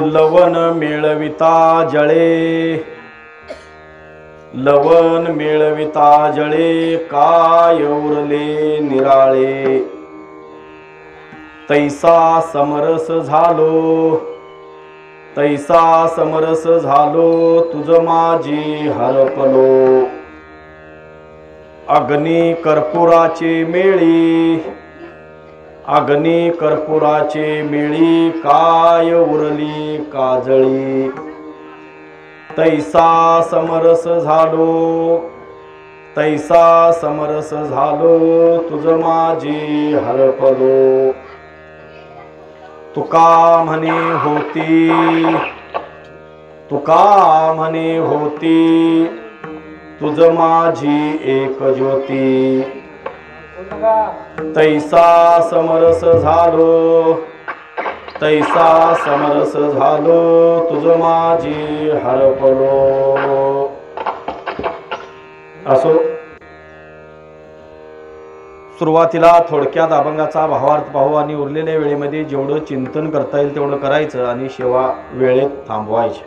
लवन मेळविता जळे, लवन मेळविता जळे, काय उरले निराळे. तैसा समरस झालो, तैसा समरस झालो, तुझ माझी हरपलो. अग्नी कर्पुराचे मेळी, अग्नी कर्पुराचे मेळी, काय उरली काजळी. तैसा समरस झालो, तैसा समरस झालो, तुझ माझी हरपलो. तुका म्हणे होती, तुका म्हणे होती, तुझ माझी एक ज्योती. तैसा समरस झालो, तैसा समरस झालो, तुझ माझी हरपलो. असो, सुरुवातीला थोडक्यात अभंगाचा भावार्थ पाहू आणि उरलेल्या वेळेमध्ये जेवढं चिंतन करता येईल तेवढं करायचं आणि शेवा वेळेत थांबवायची.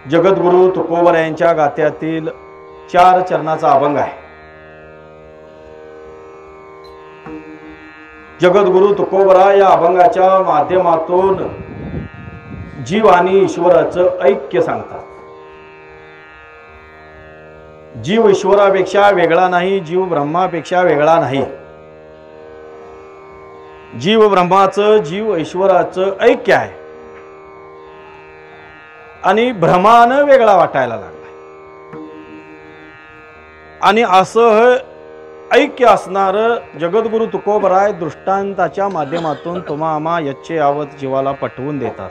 जगद्गुरु तुकोबरायांच्या गात्यातील 4 चरणाचा अभंग आहे. जगद्गुरु तुकोबरा या अभंगाच्या माध्यमातून जीव आणि ईश्वराचं ऐक्य सांगतात. जीव ईश्वरापेक्षा वेगळा नाही, जीव ब्रह्मापेक्षा वेगळा नाही. जीव ब्रह्माचं, जीव ईश्वराचं ऐक्य आहे आणि भ्रमानं वेगळा वाटायला लागला. आणि असं ऐक्य असणार जगद्गुरु तुकोबराय दृष्टांताच्या माध्यमातून तुम्हा आम्हा यच्चे यावत जीवाला पटवून देतात.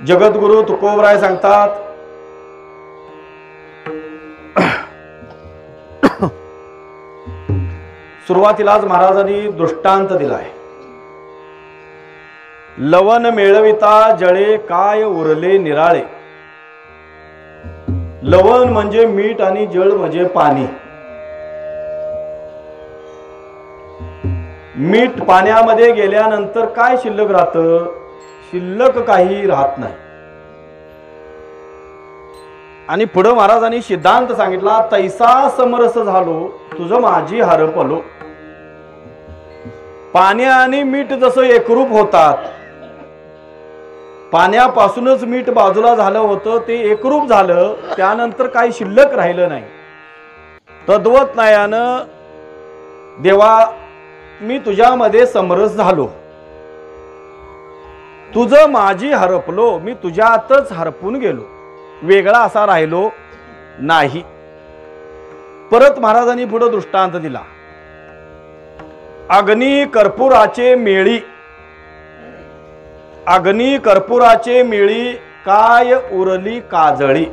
जगद्गुरु तुकोबराय सांगतात, सुरुवातीलाच महाराजांनी दृष्टांत दिलाय. लवन मेळविता जळे, काय उरले निराळे. लवण म्हणजे मीठ आणि जळ म्हणजे पाणी. मीठ पाण्यामध्ये गेल्यानंतर काय शिल्लक राहतं? शिल्लक काही राहत नाही. आणि पुढे महाराजांनी सिद्धांत सांगितला, तैसा समरस झालो, तुझ माझी हरपलो. पाणी आणि मीठ जसं एकरूप होतात, पाण्यापासूनच मीठ बाजूला झालं होतं, ते एकरूप झालं, त्यानंतर काही शिल्लक राहिलं नाही. तद्वत न्यायानं देवा मी तुझ्यामध्ये समरस झालो, तुझं माझी हरपलो, मी तुझ्यातच हरपून गेलो, वेगळा असा राहिलो नाही. परत महाराजांनी पुढे दृष्टांत दिला. अग्नी कर्पुराचे मेळी, अग्नी कर्पुराचे मेळी, काय उरली काजळी.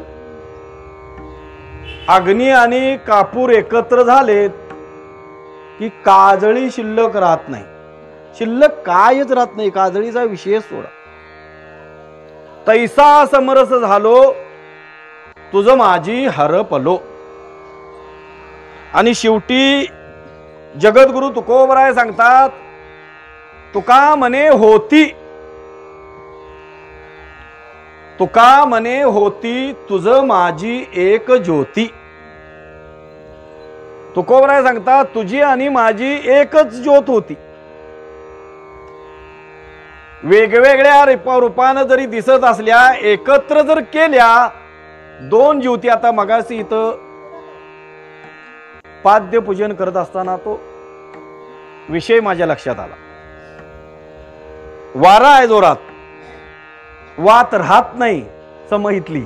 अग्नी आणि कापूर एकत्र झालेत की काजळी शिल्लक राहत नाही. शिल्लक कायच राहत नाही, काजळीचा विषय सोडा. तैसा समरस झालो, तुझ माझी हरपलो. आणि शेवटी जगद्गुरु तुकोबराय सांगतात, तुका म्हणे होती, तुका म्हणे होती, तुझ माझी एक ज्योती. तुकोबराय सांगतात, तुझी आणि माझी एकच ज्योत होती. वेगवेगळ्या रूपानं जरी दिसत असल्या, एकत्र जर केल्या 2 ज्योती. आता मगाशी इथं पाद्य पूजन करत असताना तो विषय माझ्या लक्षात आला. वारा आहे जोरात, वात राहत नाही. समहितली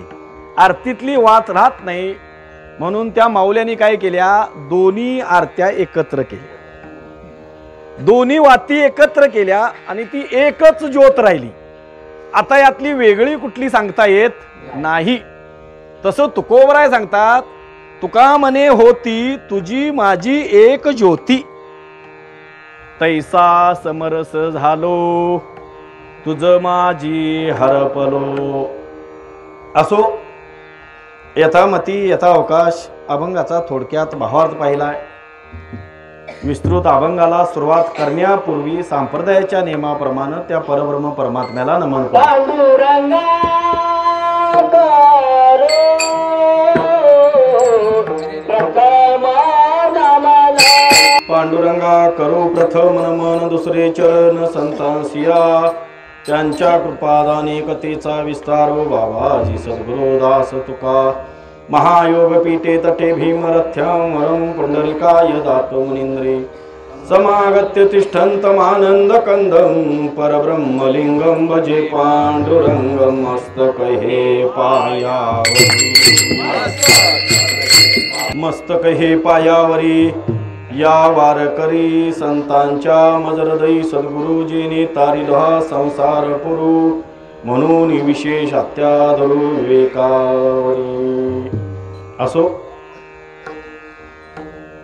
आरतीतली वात राहत नाही, म्हणून त्या माऊल्यांनी काय केल्या, दोन्ही आरत्या एकत्र केल्या, दोन्ही वाती एकत्र केल्या आणि ती एकच ज्योत राहिली. आता यातली वेगळी कुठली सांगता येत नाही. तसं तुकोबराय सांगतात, तुका म्हणे होती, तुझी माझी एक ज्योती. तैसा समरस झालो, तुझ माझी हरपलो. असो, यथामती यथावकाश अभंगाचा थोडक्यात भावार्थ पाहिलाय. विस्तृत अभंगाला सुरुवात करण्यापूर्वी संप्रदायाच्या नियमाप्रमाणे त्या परब्रह्म परमात्म्याला नमन करू. पांडुरंगा करू प्रथम नमन दुसरे चरण संतांसिया त्यांच्या कृपादाने कथेचा विस्तार हो बाबाजी सद्गुरु दास तुका. महायोग पीठे तटे भीमरथ्यां वरं पुंडलिकाय दातो मुनींद्रे समागत्य तिष्ठन्तमानंद कंदं परब्रह्मलिंगं भजे पांडुरंगं मस्तकहे पायावरी या वारकरी संतांच्या मजरदई सद्गुरुजीने तारिला संसार पुरू म्हणून विशेष अत्याधरू विवेकावरी. असो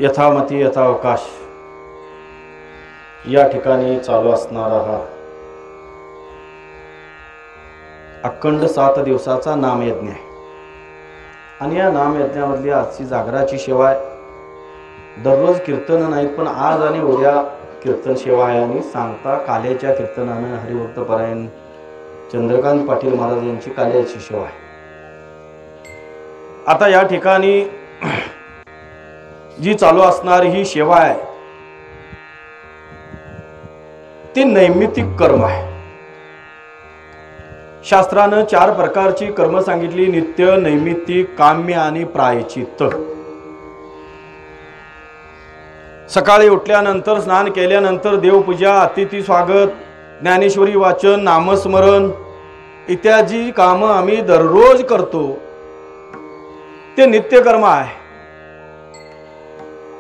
यथामती यथावकाश या ठिकाणी चालू असणारा हा अखंड 7 दिवसाचा नामयज्ञ आहे. आणि या नामयज्ञामधली आजची जागराची सेवा आहे. दररोज कीर्तन नाहीत पण आज आणि उद्या कीर्तन सेवा आहे. आणि सांगता काल्याच्या कीर्तनानं हरिभक्त परायण चंद्रकांत पाटील महाराज यांची काल्याची सेवा आहे. आता या ठिकाणी जी चालू असणारी ही सेवा आहे ती नैमित्तिक कर्म आहे. शास्त्रानं 4 प्रकारची कर्म सांगितली: नित्य, नैमित्तिक, काम्य आणि प्रायश्चित्त. सकाळी उठल्यानंतर, स्नान केल्यानंतर देवपूजा, अतिथी स्वागत, ज्ञानेश्वरी वाचन, नामस्मरण इत्यादी कामं आम्ही दररोज करतो. ते नित्यकर्म आहे.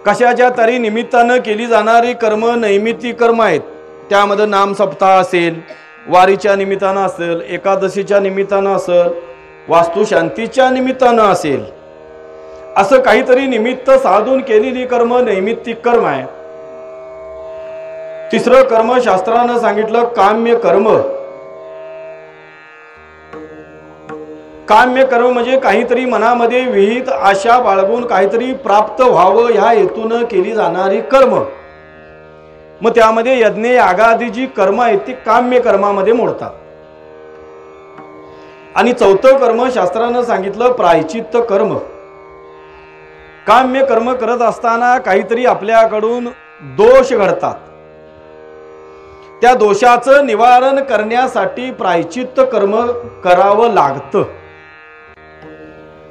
कशाच्या तरी निमित्तानं केली जाणारी कर्म नैमित्तिक कर्म आहेत. त्यामध्ये नाम सप्ताह असेल, वारीच्या निमित्तानं असेल, एकादशीच्या निमित्तानं असेल, वास्तुशांतीच्या निमित्तानं असेल, असं काहीतरी निमित्त साधून केलेली कर्म नैमित्तिक कर्म आहे. तिसरं कर्म शास्त्रानं सांगितलं काम्य कर्म. काम्य कर्म म्हणजे काहीतरी मनामध्ये विहित आशा बाळगून काहीतरी प्राप्त व्हावं ह्या हेतून केली जाणारी कर्म. मग त्यामध्ये यज्ञ यागादी जी कर्म आहेत ती काम्य कर्मामध्ये मोडतात. आणि चौथं कर्म शास्त्रानं सांगितलं प्रायश्चित्त कर्म. काम्य कर्म करत असताना काहीतरी आपल्याकडून दोष घडतात. त्या दोषाचं निवारण करण्यासाठी प्रायश्चित्त कर्म करावं लागतं.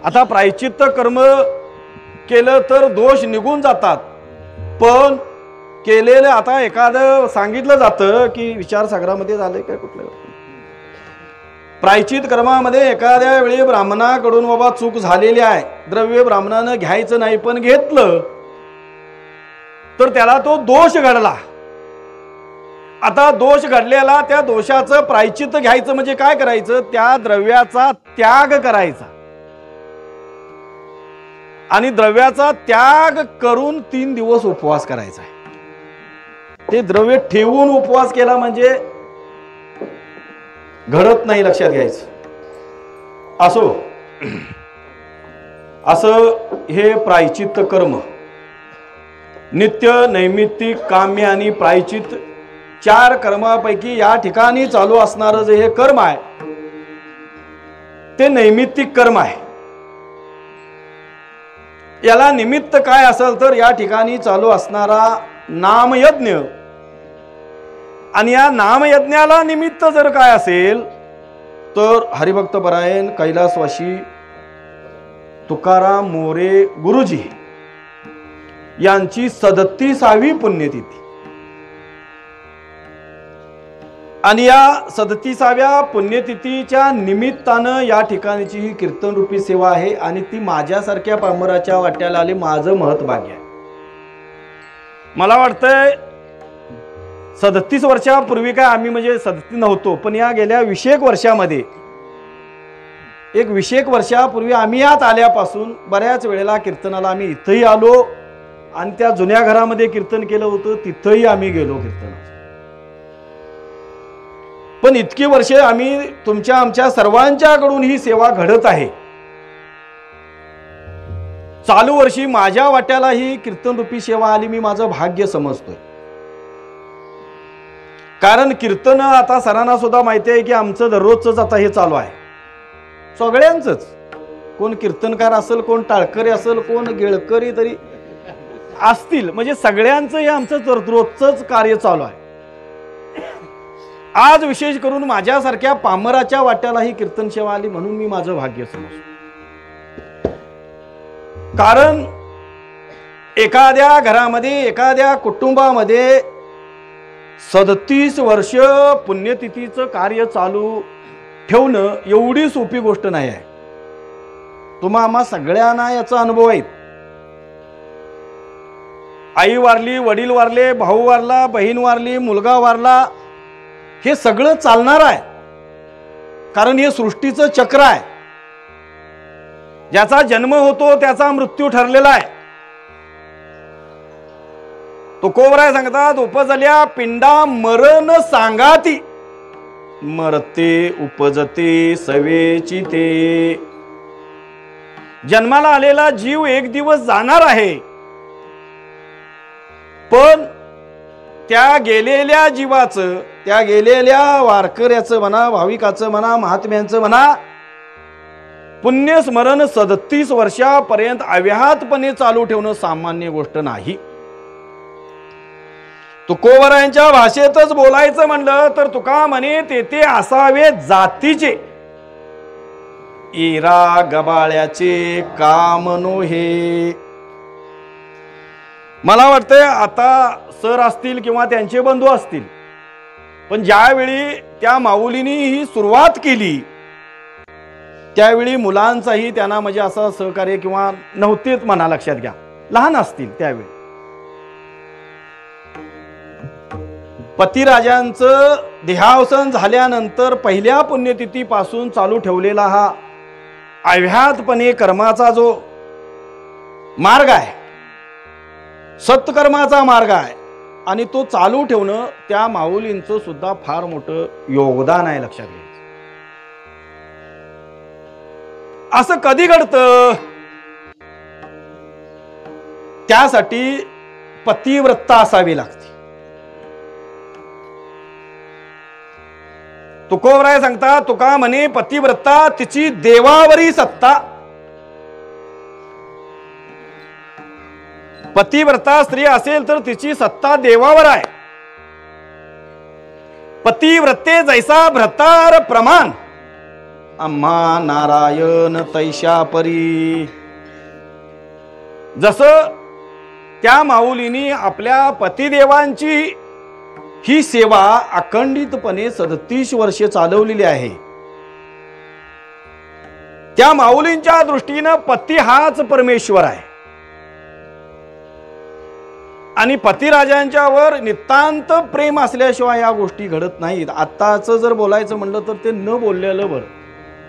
आता प्रायश्चित्त कर्म केलं तर दोष निघून जातात. पण केलेलं आता एखादं सांगितलं जातं की विचारसागरामध्ये झालंय काय कुठलं प्रायश्चित्त कर्मामध्ये एखाद्या वेळी ब्राह्मणाकडून बाबा चूक झालेली आहे, द्रव्य ब्राह्मणानं घ्यायचं नाही पण घेतलं तर त्याला तो दोष घडला. आता दोष घडलेला त्या दोषाचं प्रायश्चित्त घ्यायचं म्हणजे काय करायचं? त्या द्रव्याचा त्याग करायचा. आणि द्रव्याचा त्याग करून 3 दिवस उपवास करायचा आहे. ते द्रव्य ठेवून उपवास केला म्हणजे घडत नाही, लक्षात घ्यायचं. असं हे प्रायश्चित्त कर्म नित्य, नैमित्तिक, काम्य आणि प्रायश्चित्त 4 कर्मापैकी या ठिकाणी चालू असणारं जे हे कर्म आहे ते नैमित्तिक कर्म आहे. याला निमित्त काय असेल तर या ठिकाणी चालू असणारा नामयज्ञ. आणि या नामयज्ञाला निमित्त जर काय असेल तर हरिभक्त परायण कैलासवासी तुकाराम मोरे गुरुजी यांची 37वी पुण्यतिथी. आणि या 37व्या पुण्यतिथीच्या निमित्तानं या ठिकाणची ही कीर्तन रूपी सेवा आहे. आणि ती माझ्यासारख्या पामराच्या वाट्याला आली, माझं महत्भाग्य आहे. मला वाटतंय 37 वर्षापूर्वी काय आम्ही म्हणजे 37 नव्हतो, पण या गेल्या 20 वर्षामध्ये 20 वर्षापूर्वी आम्ही यात आल्यापासून बऱ्याच वेळेला कीर्तनाला आम्ही इथंही आलो आणि त्या जुन्या घरामध्ये कीर्तन केलं होतं तिथंही आम्ही गेलो कीर्तनाला. पण इतकी वर्षे आम्ही आमच्या सर्वांच्याकडून ही सेवा घडत आहे. चालू वर्षी माझ्या वाट्याला ही कीर्तन रूपी सेवा आली, मी माझं भाग्य समजतोय. कारण कीर्तन आता सरांना सुद्धा माहिती आहे की आमचं दररोजच आता हे चालू आहे, सगळ्यांचंच. कोण कीर्तनकार असेल, कोण टाळकरी असेल, कोण गेळकरी तरी असतील, म्हणजे सगळ्यांचं हे आमचं रोजच कार्य चालू आहे. आज विशेष करून माझ्यासारख्या पामराच्या वाट्याला ही कीर्तन सेवा आली म्हणून मी माझं भाग्य समजतो. कारण एखाद्या घरामध्ये, एखाद्या कुटुंबामध्ये 37 वर्ष पुण्यतिथीचं कार्य चालू ठेवणं एवढी सोपी गोष्ट नाही आहे. तुम्हा आम्हा सगळ्यांना याचा अनुभव आहे. आई वारली, वडील वारले, भाऊ वारला, बहीण वारली, मुलगा वारला, हे सगळं चालणार आहे. कारण हे सृष्टीचं चक्र आहे. ज्याचा जन्म होतो त्याचा मृत्यू ठरलेला आहे. तुकोबराय सांगतात, उपजल्या पिंडा मरण सांगाती, मरते उपजते सवेची ते. जन्माला आलेला जीव एक दिवस जाणार आहे, पण त्या गेलेल्या जीवाचं, त्या गेलेल्या वारकऱ्याचं म्हणा, भाविकाचं म्हणा, महात्म्यांचं म्हणा, पुण्यस्मरण 37 वर्षापर्यंत अव्याहतपणे चालू ठेवणं सामान्य गोष्ट नाही. तुकोबरायांच्या भाषेतच बोलायचं म्हणलं तर तुका म्हणे, तेथे असावे जातीचे इरा गबाळ्याचे काम नोहे. मला वाटतंय आता सर असतील किंवा त्यांचे बंधू असतील, पण ज्यावेळी त्या माऊलींनी ही सुरुवात केली त्यावेळी मुलांचाही त्यांना म्हणजे असं सहकार्य किंवा नव्हतेच म्हणा, लक्षात घ्या, लहान असतील त्यावेळी. पतिराजांचं देहावसन झाल्यानंतर पहिल्या पुण्यतिथीपासून चालू ठेवलेला हा अव्याहतपणे कर्माचा जो मार्ग आहे, सत्कर्माचा मार्ग आहे, आणि तो चालू ठेवणं त्या माऊलींचं सुद्धा फार मोठं योगदान आहे, लक्षात घ्यायचं. असं कधी घडतं? त्यासाठी पतिव्रता असावी लागते. तुकोबराय सांगता, तुका म्हणे पतिव्रता तिची देवावरी सत्ता. पतिव्रता स्त्री असेल तर तिची सत्ता देवावर आहे. पतिव्रते जैसा भ्रतार प्रमाण, आम्हा नारायण तैशा परी. जसं त्या माऊलींनी आपल्या पतिदेवांची ही सेवा अखंडितपणे 37 वर्षे चालवलेली आहे. त्या माऊलींच्या दृष्टीनं पती हाच परमेश्वर आहे, आणि पतिराजांच्यावर नितांत प्रेम असल्याशिवाय या गोष्टी घडत नाहीत. आत्ताचं जर बोलायचं म्हणलं तर ते न बोललेलं बरं.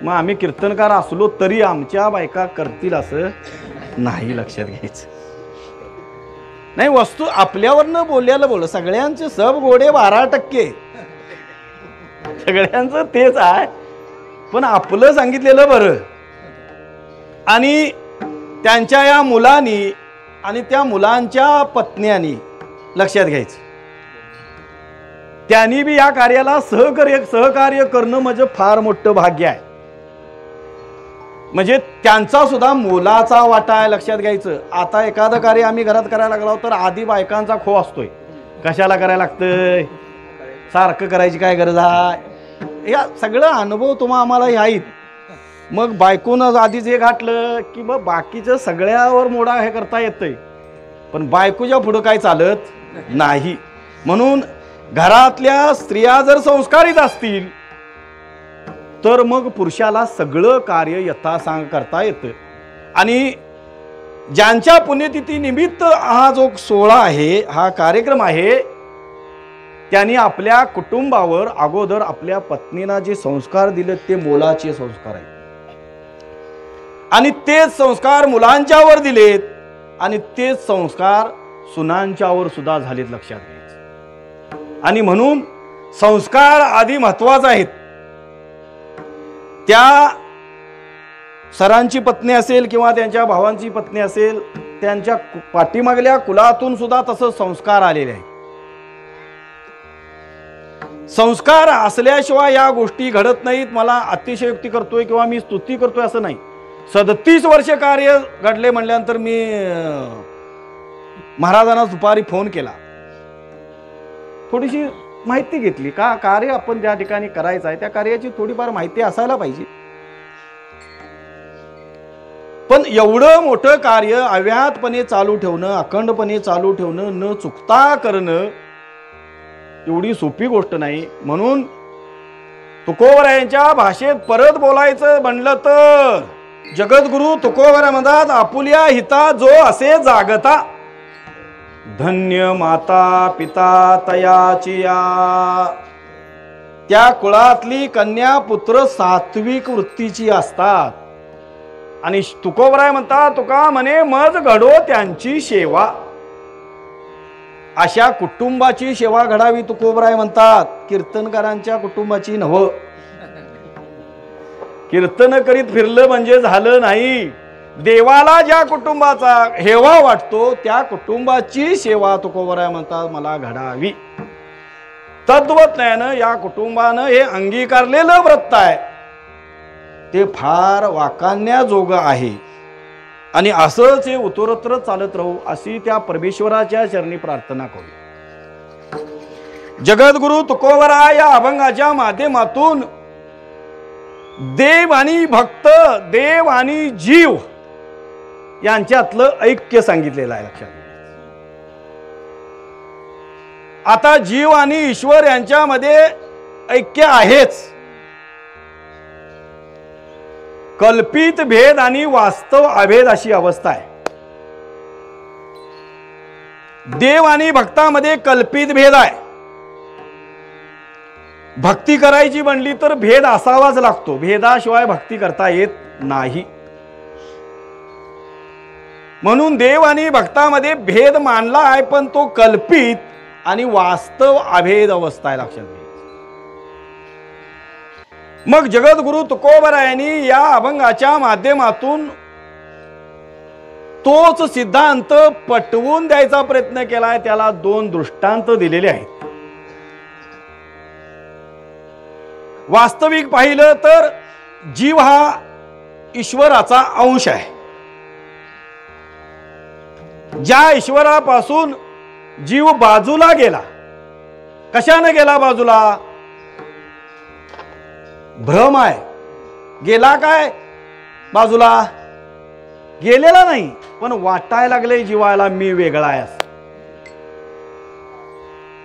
मग आम्ही कीर्तनकार असलो तरी आमच्या बायका करतील असं नाही, लक्षात घ्यायचं नाही. वस्तू आपल्यावर न बोललेलं बोल. सगळ्यांचे सब गोडे 12%, सगळ्यांचं तेच आहे, पण आपलं सांगितलेलं बरं. आणि त्यांच्या या मुलांनी आणि त्या मुलांच्या पत्न्यांनी, लक्षात घ्यायचं, त्यांनी बी या कार्याला सहकार्य करणं म्हणजे फार मोठं भाग्य आहे. म्हणजे त्यांचा सुद्धा मोलाचा वाटा आहे, लक्षात घ्यायचं. आता एखादं कार्य आम्ही घरात करायला लागलो तर आधी बायकांचा खो असतोय, कशाला करायला लागतंय, सारखं करायची काय गरज आहे. या सगळं अनुभव तुम्हा आम्हाला आहेत. मग बायकोनं आधीच हे घातलं की मग बाकीचं सगळ्यावर मोडा हे करता येतंय, पण बायकोच्या पुढं काय चालत नाही. म्हणून घरातल्या स्त्रिया जर संस्कारित असतील तर मग पुरुषाला सगळं कार्य यथासांग करता येतं. आणि ज्यांच्या पुण्यतिथी निमित्त हा जो सोहळा आहे, हा कार्यक्रम आहे, त्यांनी आपल्या कुटुंबावर अगोदर आपल्या पत्नीला जे संस्कार दिले ते मोलाचे संस्कार आहेत, आणि तेच संस्कार मुलांच्यावर दिलेत, आणि तेच संस्कार सुनांच्यावर सुद्धा झालेत, लक्षात घ्यायचं. आणि म्हणून संस्कार आधी महत्वाचे आहेत. त्या सरांची पत्नी असेल किंवा त्यांच्या भावांची पत्नी असेल, त्यांच्या पाठीमागल्या कुलातून सुद्धा तसं संस्कार आलेले आहे. संस्कार असल्याशिवाय या गोष्टी घडत नाहीत. मला अतिशयोक्ती करतोय किंवा मी स्तुती करतोय असं नाही. 37 वर्ष कार्य घडले म्हणल्यानंतर मी महाराजांना दुपारी फोन केला, थोडीशी माहिती घेतली. का कार्य आपण ज्या ठिकाणी करायचं आहे त्या कार्याची थोडीफार माहिती असायला पाहिजे. पण एवढं मोठं कार्य अव्याहतपणे चालू ठेवणं, अखंडपणे चालू ठेवणं, न चुकता करणं एवढी सोपी गोष्ट नाही. म्हणून तुकोबरायांच्या भाषेत परत बोलायचं म्हणलं तर जगद्गुरु तुकोबरा म्हणतात, आपुल्या हिता जो असे जागता, धन्य माता पिता तयाची या. त्या कुळातली कन्या पुत्र सात्विक वृत्तीची असतात. आणि तुकोबराय म्हणतात, तुका म्हणे मज घडो त्यांची सेवा. अशा कुटुंबाची सेवा घडावी तुकोबराय म्हणतात. कीर्तनकारांच्या कुटुंबाची नव्ह. कीर्तन करीत फिरलं म्हणजे झालं नाही. देवाला ज्या कुटुंबाचा हेवा वाटतो त्या कुटुंबाची सेवा तुकोबराय म्हणतात मला घडावी. तद्वत या कुटुंबानं हे अंगीकारलेलं व्रत आहे ते फार वाखाणण्याजोगं आहे. आणि असंच हे उत्तरोत्तर चालत राहू अशी त्या परमेश्वराच्या चरणी प्रार्थना करू. जगद्गुरु तुकोबराय या अभंगाच्या माध्यमातून देव आणि भक्त, देव आणि जीव यांच्यातलं ऐक्य सांगितलेलं आहे. लक्षात घ्या. आता जीव आणि ईश्वर यांच्यामध्ये ऐक्य आहेच. कल्पित भेद आणि वास्तव अभेद अशी अवस्था आहे. देव आणि भक्तामध्ये कल्पित भेद आहे. भक्ती करायची म्हणली तर भेद असावाच लागतो. भेदाशिवाय भक्ती करता येत नाही. म्हणून देव आणि भक्तामध्ये भेद मानला आहे, पण तो कल्पित आणि वास्तव अभेद अवस्था आहे. लक्षात घ्या. मग जगद्गुरु तुकोबरायांनी या अभंगाच्या माध्यमातून तोच सिद्धांत पटवून द्यायचा प्रयत्न केलाय. त्याला 2 दृष्टांत दिलेले आहेत. वास्तविक पाहिलं तर जीव हा ईश्वराचा अंश आहे. ज्या ईश्वरापासून जीव बाजूला गेला, कशाने गेला बाजूला? भ्रम आहे. गेला काय बाजूला? गेलेला नाही, पण वाटायला लागले जीवाला मी वेगळा आहे.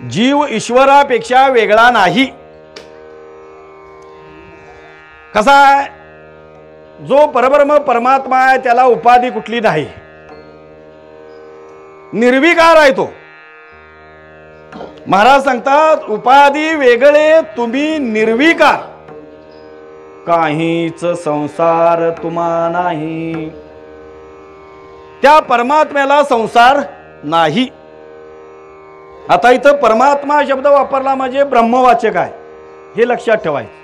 जीव ईश्वरापेक्षा वेगळा नाही. कसा आहे? जो परब्रह्म परमात्मा आहे त्याला उपाधी कुठली नाही. निर्विकार आहे तो. महाराज सांगतात उपाधी वेगळे तुम्ही निर्विकार, काहीच संसार तुम्हा नाही. त्या परमात्म्याला संसार नाही. आता इथं परमात्मा शब्द वापरला म्हणजे ब्रह्मवाचक आहे, हे लक्षात ठेवायचं.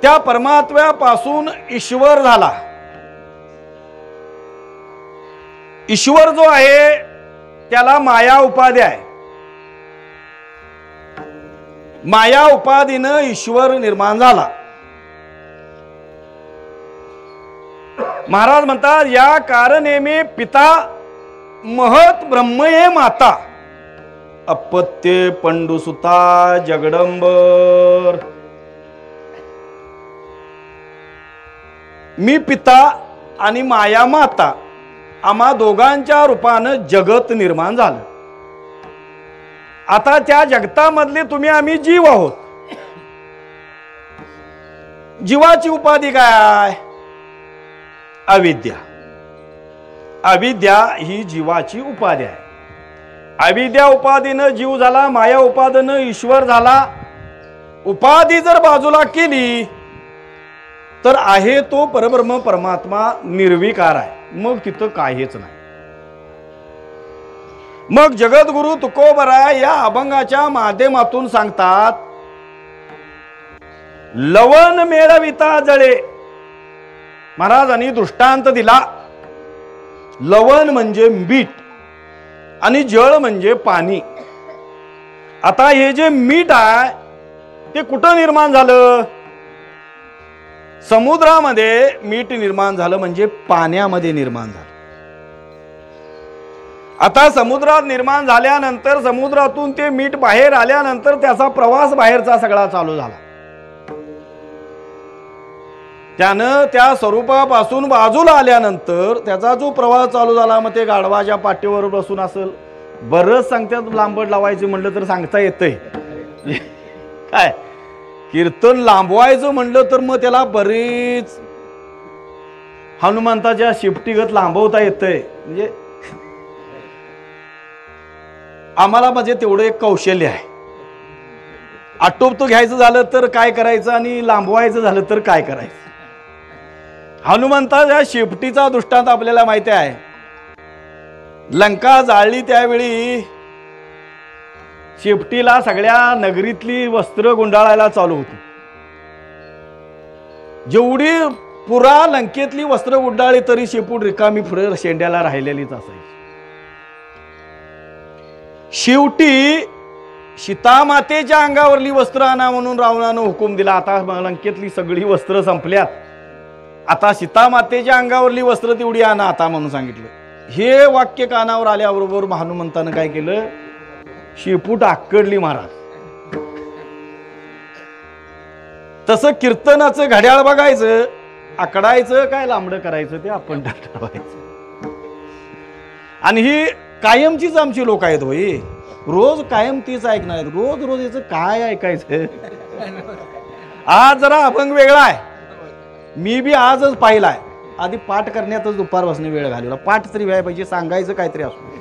त्या परमात्म्यापासून ईश्वर झाला. ईश्वर जो आहे त्याला माया उपाधी आहे. माया उपाधीनं ईश्वर निर्माण झाला. महाराज म्हणतात या कारणे पिता महत ब्रह्मये माता, अपत्य पंडुसुता जगदंबर. मी पिता आणि माया माता आम्हा दोघांच्या रूपानं जगत निर्माण झालं. आता त्या जगतामधले तुम्ही आम्ही जीव आहोत. जीवाची उपाधी काय? अविद्या. अविद्या ही जीवाची उपाधी आहे. अविद्या उपाधीनं जीव झाला, माया उपाधीनं ईश्वर झाला. उपाधी जर बाजूला केली तर आहे तो परब्रह्म परमात्मा निर्विकार आहे. मग तिथं काहीच नाही. मग जगद्गुरु तुकोबराय या अभंगाच्या माध्यमातून सांगतात लवण मेळविता जळे. महाराजांनी दृष्टांत दिला. लवण म्हणजे मीठ आणि जळ म्हणजे पाणी. आता हे जे मीठ आहे ते कुठं निर्माण झालं? समुद्रामध्ये मीठ निर्माण झालं, म्हणजे पाण्यामध्ये निर्माण झालं. आता समुद्रात निर्माण झाल्यानंतर समुद्रातून ते मीठ बाहेर आल्यानंतर त्याचा प्रवास बाहेरचा सगळा चालू झाला. त्यानं त्या स्वरूपापासून बाजूला आल्यानंतर त्याचा जो प्रवास चालू झाला, मग ते गाढवाच्या पाठीवर बसून असेल. बरंच सांगतात लांबड लावायचं म्हणलं तर सांगता येतंय काय. कीर्तन लांबवायचं म्हणलं तर मग त्याला बरीच हनुमंताच्या शिफ्टीगत लांबवता येतंय. म्हणजे आम्हाला म्हणजे तेवढं एक कौशल्य आहे. आटोपतो घ्यायचं झालं तर काय करायचं आणि लांबवायचं झालं तर काय करायचं. हनुमंताच्या शिफ्टीचा दृष्टांत आपल्याला माहिती आहे. लंका जाळली त्यावेळी शेपटीला सगळ्या नगरीतली वस्त्र गुंडाळायला चालू होती. जेवढी पुरा लंकेतली वस्त्र गुंडाळी तरी शेपूट रिकामी पुढे शेंड्याला राहिलेलीच असायची. शेवटी सीतामातेच्या अंगावरली वस्त्र आणा म्हणून रावणानं हुकूम दिला. आता लंकेतली सगळी वस्त्र संपल्यात, आता सीतामातेच्या अंगावरली वस्त्र तेवढी आणा आता म्हणून सांगितलं. हे वाक्य कानावर आल्याबरोबर हनुमंतानं काय केलं? शेपूट आकडली महाराज. तसं कीर्तनाचं घड्याळ बघायचं, आकडायचं काय लांबडं करायचं ते आपण ठरवायचं. आणि ही कायमचीच आमची लोक आहेत होई. रोज कायम तीच ऐकणार आहेत. रोज रोज याचं काय ऐकायचं. आज जरा अभंग वेगळा आहे. मी बी आजच पाहिलाय. आधी पाठ करण्यातच दुपार बसणे वेळ घालवला. पाठ तरी व्हायला पाहिजे, सांगायचं काहीतरी असो.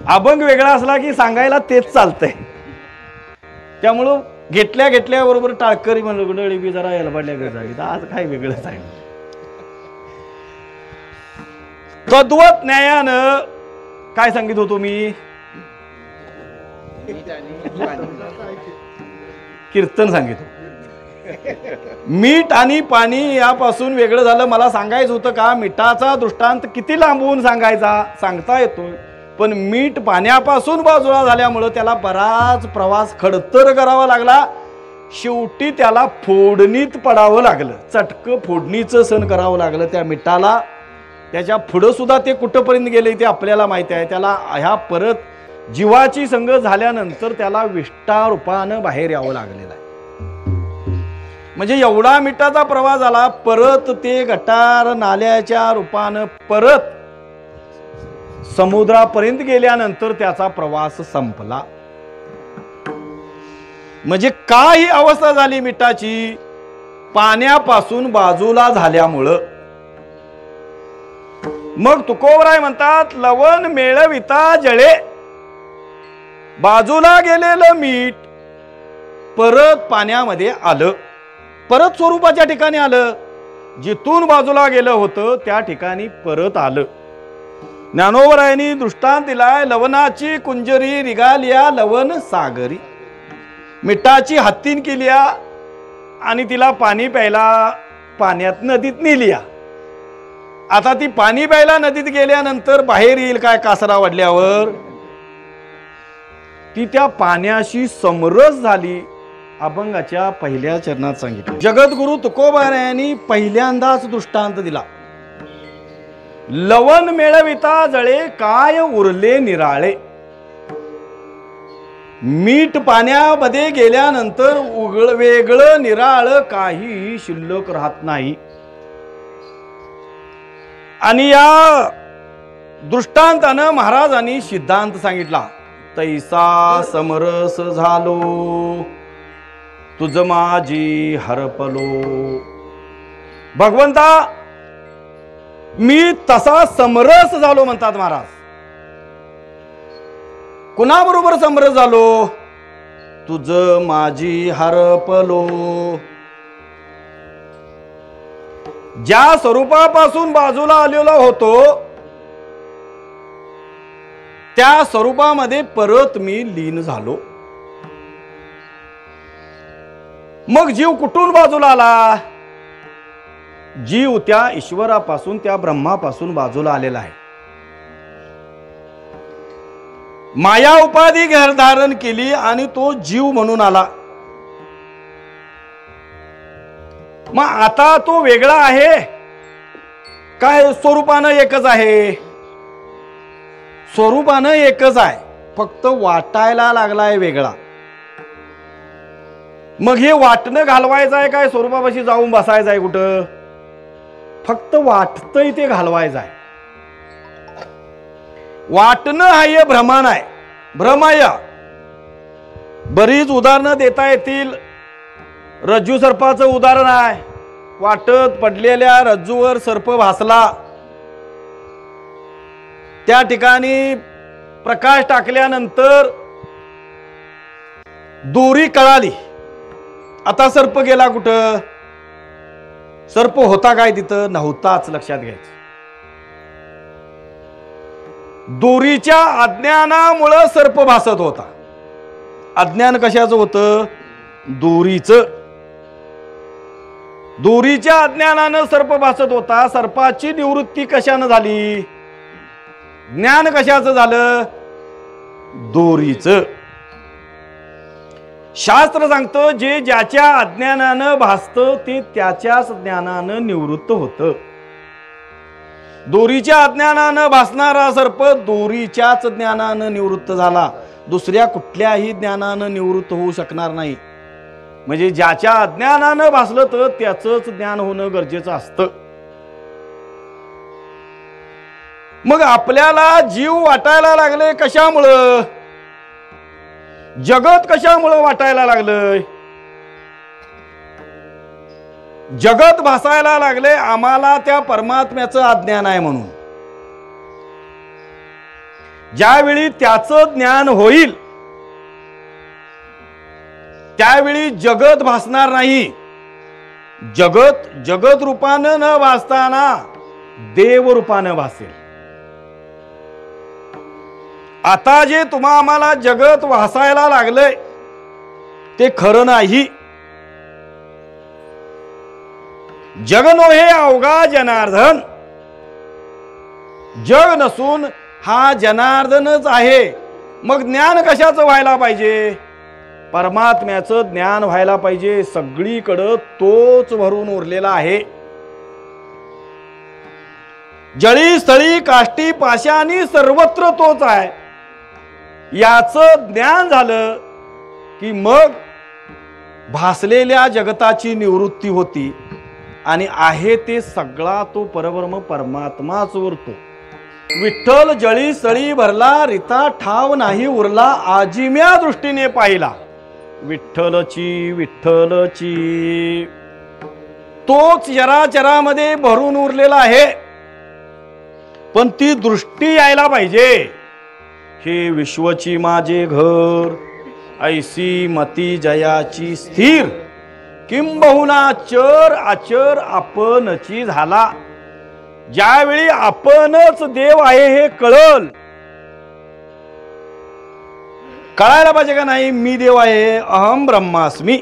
अभंग वेगळा असला की सांगायला तेच चालतंय. त्यामुळं घेतल्या बरोबर टाळकरी मंडळी बी जरा यालबाडल्या झाली. आज काय वेगळंच आहे. तद्वत न्यायानं काय सांगित होतो मी? कीर्तन सांगितलं. मीठ आणि पाणी यापासून वेगळं झालं. मला सांगायचं होतं का मिठाचा दृष्टांत किती लांबवून सांगायचा सांगता येतो, पण मीठ पाण्यापासून बाजूला झाल्यामुळं त्याला बराच प्रवास खडतर करावा लागला. शेवटी त्याला फोडणीत पडावं लागलं. चटकं फोडणीचं सण करावं लागलं त्या मिठाला. त्याच्या पुढं सुद्धा ते कुठंपर्यंत गेले ते आपल्याला माहिती आहे. त्याला ह्या परत जीवाची संग झाल्यानंतर त्याला विष्ठा रूपानं बाहेर यावं लागलेलं आहे. म्हणजे एवढा मिठाचा प्रवास झाला. परत ते गटार नाल्याच्या रूपानं परत समुद्रापर्यंत गेल्यानंतर त्याचा प्रवास संपला. म्हणजे काय ही अवस्था झाली मिठाची? पाण्यापासून बाजूला झाल्यामुळं. मग तुकोबराय म्हणतात लवण मेळविता जळे. बाजूला गेलेलं मीठ परत पाण्यामध्ये आलं, परत स्वरूपाच्या ठिकाणी आलं. जिथून बाजूला गेलं होतं त्या ठिकाणी परत आलं. ज्ञानोबरायांनी दृष्टांत दिलाय. लवणाची कुंजरी निघालिया लवण सागरी. मिठाची हत्तीन केलिया आणि तिला पाणी प्यायला पाण्यात नदीत नेलिया. आता ती पाणी प्यायला नदीत गेल्यानंतर बाहेर येईल काय कासरा वाढल्यावर? ती त्या पाण्याशी समरस झाली. अभंगाच्या पहिल्या चरणात सांगितलं. जगद्गुरु तुकोबारायांनी पहिल्यांदाच दृष्टांत दिला. लवण मेळविता जळे काय उरले निराळे. मीठ पाण्यामध्ये गेल्यानंतर वेगळं निराळ काही शिल्लक राहत नाही. आणि या दृष्टांतानं महाराजांनी सिद्धांत सांगितला. तैसा समरस झालो तुझ माझी हरपलो. भगवंता मी तसा समरस झालो म्हणतात महाराज. कुणाबरोबर समरस झालो? तुझ माझी हरपलो. ज्या स्वरूपापासून बाजूला आलेलो होतो त्या स्वरूपामध्ये परत मी लीन झालो. मग जीव कुठून बाजूला आला? जीव त्या ईश्वरापासून, त्या ब्रह्मापासून बाजूला आलेला आहे. माया उपाधी धारण केली आणि तो जीव म्हणून आला. मग आता तो वेगळा आहे काय? स्वरूपानं एकच आहे. स्वरूपानं एकच आहे, फक्त वाटायला लागलाय वेगळा. मग हे वाटणं घालवायचं आहे काय? स्वरूपापाशी जाऊन बसायचं आहे कुठं? फक्त वाटतंय ते घालवायचं आहे. वाटणं हा हे भ्रमण आहे, भ्रमाय. बरीच उदाहरणं देता येतील. रज्जू सर्पाचं उदाहरण आहे. वाटत पडलेल्या रज्जूवर सर्प भासला. त्या ठिकाणी प्रकाश टाकल्यानंतर दोरी कळाली. आता सर्प गेला कुठं? सर्प होता काय तिथं? नव्हताच. लक्षात घ्यायचं. दोरीच्या अज्ञानामुळं सर्प भासत होता. अज्ञान कशाचं होतं? दोरीचं. दोरीच्या अज्ञानानं सर्प भासत होता. सर्पाची निवृत्ती कशानं झाली? ज्ञान कशाचं झालं? दोरीचं. शास्त्र सांगतं जे ज्याच्या अज्ञानानं भासतं ते त्याच्याच ज्ञानानं निवृत्त होतं. दोरीच्या अज्ञानानं भासणारा सर्प दोरीच्याच ज्ञानानं निवृत्त झाला. दुसऱ्या कुठल्याही ज्ञानानं निवृत्त होऊ शकणार नाही. म्हणजे ज्याच्या अज्ञानानं भासलं तर त्याचंच ज्ञान होणं गरजेचं असतं. मग आपल्याला जीव वाटायला लागले कशामुळं? जगत कशामुळं वाटायला लागलंय? जगत भासायला लागले आम्हाला त्या परमात्म्याचं अज्ञान आहे म्हणून. ज्यावेळी त्याचं ज्ञान होईल त्यावेळी जगत भासणार नाही. जगत रूपानं न भासताना देव रूपानं भासेल. आता जे आम्हाला जगत भासायला लागलंय ते खरं नाही. जग नोहे अवघा जनार्दन. जग नसून हा जनार्दनच आहे. मग ज्ञान कशाचं व्हायला पाहिजे? परमात्म्याचं ज्ञान व्हायला पाहिजे. सगळीकडं तोच भरून उरलेला आहे. जळी स्थळी काष्टी पाशानी सर्वत्र तोच आहे. याचं ज्ञान झालं की मग भासलेल्या जगताची निवृत्ती होती आणि आहे ते सगळा तो परब्रह्म परमात्माच उरतो. विठ्ठल जळी स्थळी भरला रिता ठाव नाही उरला आजिम्या दृष्टीने पाहिला. विठ्ठलची विठ्ठलची तोच चराचरामध्ये भरून उरलेला आहे. पण ती दृष्टी यायला पाहिजे. हे विश्वची माझे घर ऐसी मती जयाची स्थिर किंबहुना चर आचर आपणची झाला. ज्यावेळी आपणच देव आहे हे कळल. कळायला पाहिजे का नाही? मी देव आहे, अहम ब्रह्मास्मी.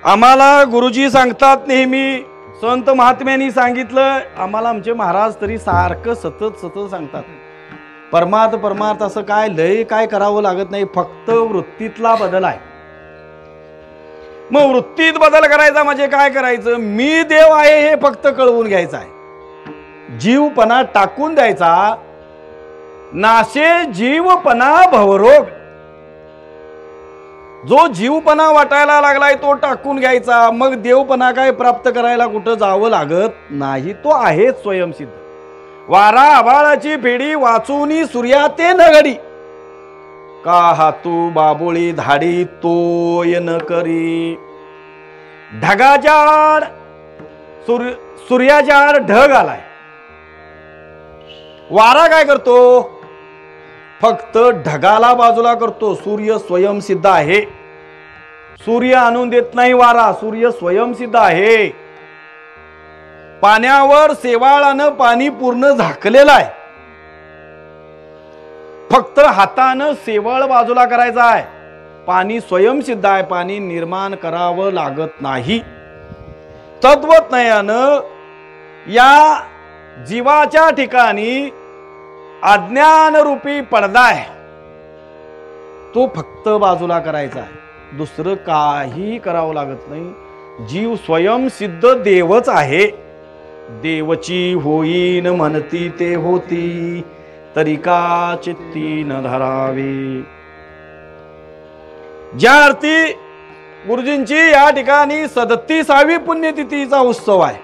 आम्हाला गुरुजी सांगतात नेहमी, संत महात्म्यांनी सांगितलं, आम्हाला आमचे महाराज तरी सारखं सतत सांगतात, परमार्थ असं काय लय काय करावं लागत नाही, फक्त वृत्तीतला बदल आहे. मग वृत्तीत बदल करायचा म्हणजे काय करायचं? मी देव आहे हे फक्त कळवून घ्यायचं आहे. जीवपणा टाकून द्यायचा. नाशे जीवपणा भवरोग. जो जीवपणा वाटायला लागलाय तो टाकून घ्यायचा. मग देवपणा काय प्राप्त करायला कुठं जावं लागत नाही. तो आहेच स्वयंसिद्ध. वारा आभाळाची फेडी वाचूनी सूर्या ते नगडी का हातू बाबुळी धाडी तोय न करी. ढगाच्या आड सूर्याच्या आड ढग आलाय. वारा काय करतो? फक्त ढगाला बाजूला करतो. सूर्य स्वयंसिद्ध आहे. सूर्य आणून देत नाही वारा. सूर्य स्वयंसिद्ध आहे. पाण्यावर शेवाळानं पाणी पूर्ण झाकलेलं आहे. फक्त हातानं शेवाळ बाजूला करायचा आहे. पाणी स्वयंसिद्ध आहे, पाणी निर्माण करावं लागत नाही. तद्वतनयानं या जीवाच्या ठिकाणी अज्ञानरूपी पडदा आहे, तो फक्त बाजूला करायचा आहे, दुसरं काही करावं लागत नाही. जीव स्वयंसिद्ध देवच आहे. देवची होईन म्हणती ते होती, तरी का चित्ती न धरावे. ज्या अर्थी गुरुजींची या ठिकाणी 37वी पुण्यतिथीचा उत्सव आहे.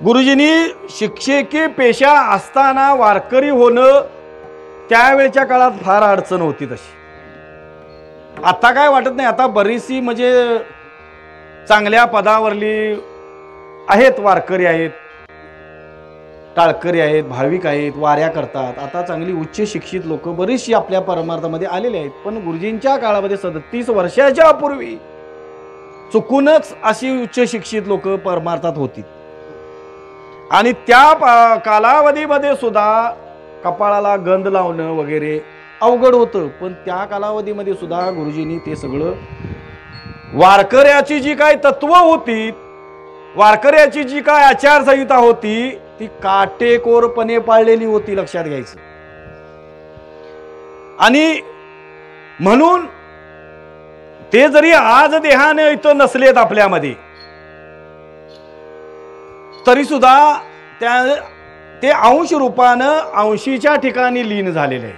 गुरुजींनी शिक्षकी पेशा असताना वारकरी होणं त्यावेळच्या काळात फार अडचण होती तशी. आता काय वाटत नाही, आता बरीचशी म्हणजे चांगल्या पदावरली आहेत, वारकरी आहेत, टाळकरी आहेत, भाविक आहेत, वाऱ्या करतात. आता चांगली उच्च शिक्षित लोक बरीचशी आपल्या परमार्थामध्ये आलेले आहेत. पण गुरुजींच्या काळामध्ये 37 वर्षाच्या पूर्वी चुकूनच अशी उच्च शिक्षित लोक परमार्थात होती. आणि त्या कालावधीमध्ये सुद्धा कपाळाला गंध लावणं वगैरे अवघड होतं. पण त्या कालावधीमध्ये सुद्धा गुरुजींनी ते सगळं, वारकऱ्याची जी काय तत्व होती, वारकऱ्याची जी काय आचारसंहिता होती, ती काटेकोरपणे पाळलेली होती, लक्षात घ्यायचं. आणि म्हणून ते जरी आज देहाने इथं नसलेत आपल्यामध्ये, तरी सुद्धा ते अंश रूपानं अंशीच्या ठिकाणी लीन झालेले आहे.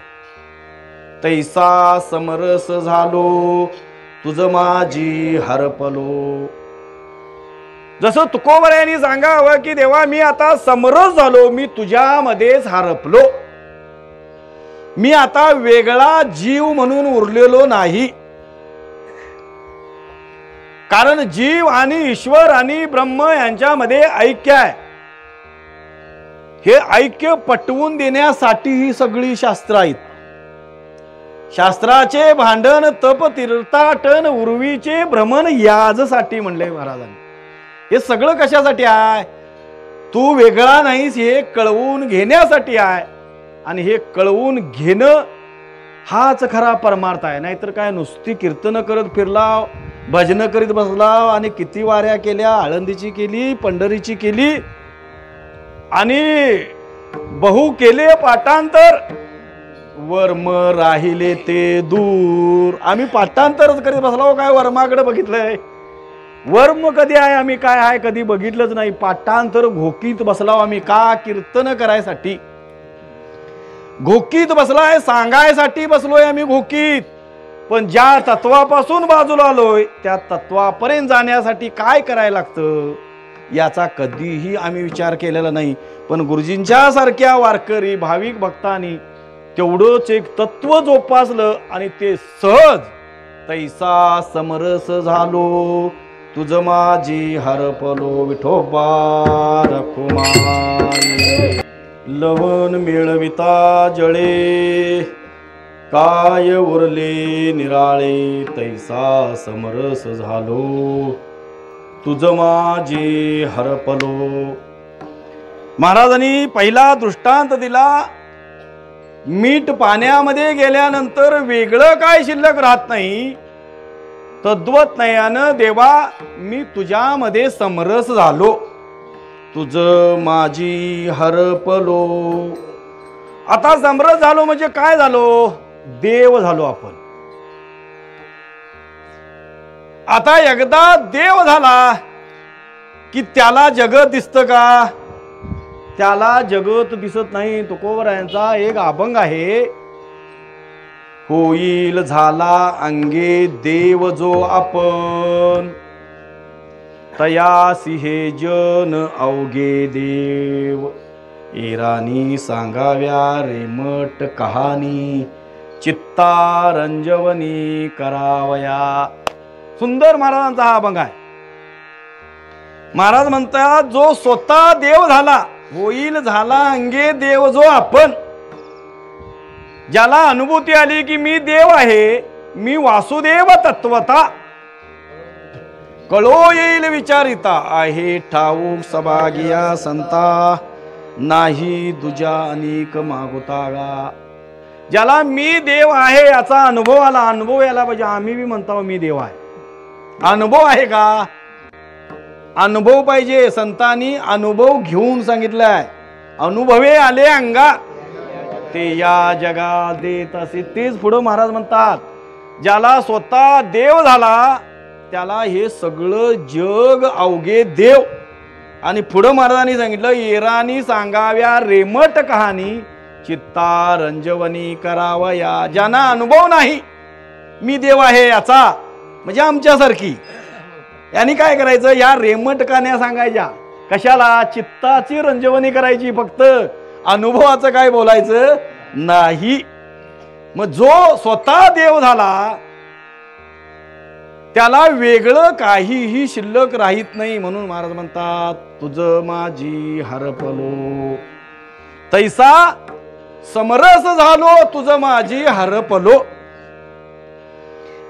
तैसा समरस झालो तुझ माझी हरपलो. जसं तुकोबरायांनी सांगावं की देवा मी आता समरस झालो, मी तुझ्यामध्येच हरपलो, मी आता वेगळा जीव म्हणून उरलेलो नाही. कारण जीव आणि ईश्वर आणि ब्रह्म यांच्यामध्ये ऐक्य आहे. हे ऐक्य पटवून देण्यासाठी ही सगळी शास्त्र आहेत. शास्त्राचे भांडण तप तीर्थाटन उर्वीचे भ्रमण याजसाठी म्हणले महाराजांनी. हे सगळं कशासाठी आहे? तू वेगळा नाहीस हे कळवून घेण्यासाठी आहे. आणि हे कळवून घेणं हाच खरा परमार्थ आहे. नाहीतर काय नुसती कीर्तन करत फिरला, भजन करीत बसला आणि किती वाऱ्या केल्या, आळंदीची केली, पंढरीची केली आणि बहु केले पाठांतर, वर्म राहिले ते दूर. आम्ही पाठांतरच करीत बसला, काय वर्माकडे बघितलंय? वर्म कधी आहे, आम्ही काय आहे कधी बघितलंच नाही. पाठांतर घोकीत बसलाव आम्ही, का? कीर्तन करायसाठी घोकीत बसलाय, सांगायसाठी बसलोय आम्ही घोकीत. पण ज्या तत्वापासून बाजूला आलोय त्या तत्वापर्यंत जाण्यासाठी काय करायला लागतं याचा कधीही आम्ही विचार केलेला नाही. पण गुरुजींच्या सारख्या वारकरी भाविक भक्तांनी तेवढंच एक तत्व जोपासलं आणि ते सहज तैसा समरस झालो तुझ माझी हरपलो. विठोबा रखुमाई लवण मिळविता जळे, काय उरले निराळे तैसा समरस झालो तुझ माझे हरपलो. महाराजांनी पहिला दृष्टांत दिला, मीठ पाण्यामध्ये गेल्यानंतर वेगळं काय शिल्लक राहत नाही. तद्वत नयानं देवा मी तुझ्यामध्ये समरस झालो, तुझ माझी हरपलो. आता समरस झालो म्हणजे काय झालो? देव झालो आपण. आता एकदा देव झाला की त्याला जगत दिसतं का? त्याला जगत दिसत नाही. तुकोबरायांचा एक अभंग आहे, होईल झाला अंगे देव जो आपण, तयासी हे जन अवघे देव. एरानी सांगाव्या रेमट कहाणी, चित्ता रंजवनी करावया. सुंदर महाराजांचा हा अभंग आहे. महाराज म्हणतात जो स्वतः देव झाला, होईल झाला अंगे देव जो आपण, ज्याला अनुभूती आली की मी देव आहे, मी वासुदेव तत्वता, कळो येईल विचारिता, आहे ठाऊक सभागिया संता, नाही दुजा अनेक मागुतागा. ज्याला मी देव आहे याचा अनुभव आला, अनुभव यायला पाहिजे. आम्ही बी म्हणतो मी देव आहे, अनुभव आहे का? अनुभव पाहिजे. संतांनी अनुभव घेऊन सांगितलाय. अनुभवे आले अंगा ते या जगात देत असे. तेच पुढं महाराज म्हणतात, ज्याला स्वतः देव झाला त्याला हे सगळं जग अवघे देव. आणि पुढं महाराजांनी सांगितलं, येरानी सांगाव्या रेमट कहाणी चित्ता रंजवनी करावया. ज्यांना अनुभव नाही मी देव आहे याचा, म्हणजे आमच्यासारखी, यांनी काय करायचं, या रेमट कहाण्या सांगायच्या. कशाला? चित्ताची रंजवनी करायची, फक्त अनुभवाचं काय बोलायचं नाही. मग जो स्वतः देव झाला त्याला वेगळं काहीही शिल्लक राहीत नाही. म्हणून महाराज म्हणतात, तुझ माझी हरपलो तैसा समरस झालो, तुझ माझी हरपलो.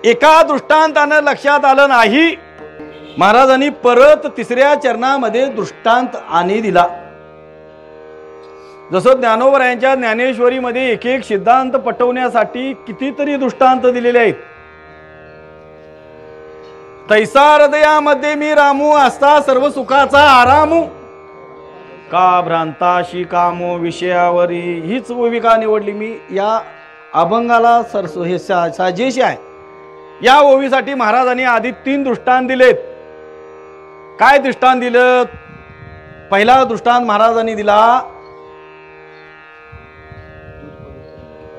एका दृष्टांतानं लक्षात आलं नाही. महाराजांनी परत तिसऱ्या चरणामध्ये दृष्टांत आणि दिला. जसं ज्ञानोबरायांच्या ज्ञानेश्वरीमध्ये एक एक सिद्धांत पटवण्यासाठी कितीतरी दृष्टांत दिलेले आहेत. तैसा हृदयामध्ये मी रामू असता सर्व सुखाचा आरामू, का भ्रांताशी कामो विषयावरी. हीच ओविका निवडली मी. या अभंगाला हे साजेशी आहे. या ओवीसाठी महाराजांनी आधी 3 दृष्टांत दिलेत. काय दृष्टांत दिलं? पहिला दृष्टांत महाराजांनी दिला,